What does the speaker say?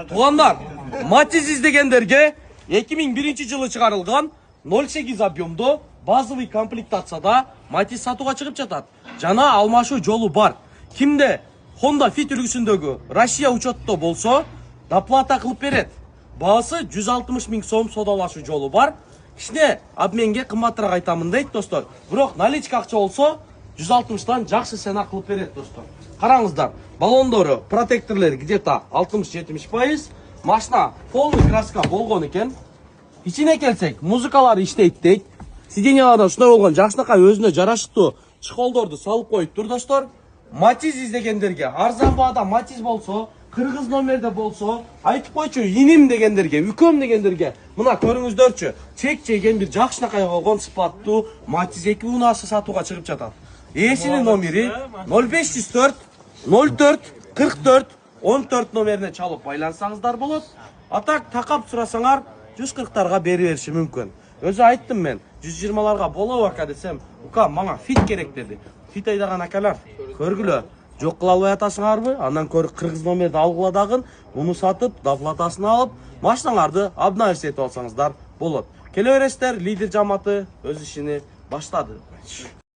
Тугандар, Matiz издегендерге 2001 жылы чыгарылган 08 объемдо базовый комплектацияда Matiz сатууга чыгып жатат. Жана алмашуу жолу бар. Кимде Honda Fit үлгүсүндөгү Россия учетто болсо, доплата кылып берет. Баасы 160 000 сом содалашуу жолу бар. Кичине обменге кымбатыраак айтамын дейт достор. Бирок наличка акча болсо 160тан жакшы сенак кылып берет достор. Караңыздар, баллондору, протекторлор где-то 60-70%. Машина полный краска болгон экен. Ичине келсек, музыкалар иштейт дейт. Сиденьяларда ушундай болгон жакшынакай өзүнө жараштуу чыколдорду салып коюптур достор. Matiz издегендерге арзан баада Matiz болсо, кыргыз номерде болсо, айтып койчу иним дегендерге, үкөм дегендерге, мына көрүңүздөрчү, чек жеген бир жакшынакай болгон сыпаттуу Matiz 2 унасы сатууга чыгып жатат. Ээсинин номери 0504 04 44 14 номерине чалып байлансаңыздар болот. Атак такап сурасаңар 140тарга берип бериши мүмкүн. Өзү айттым мен, 120ларга болобу ака десем, ука мага фит керек деди. Фит айдаган акалар, көргүлө, жок кыла албай атасыңарбы? Андан көрү кыргыз номерди алгыла дагын, муну сатып, доплатасын алып, машиналарды обновить этип алсаңыздар болот. Келе бересиздер, лидер жамааты өз ишини баштады.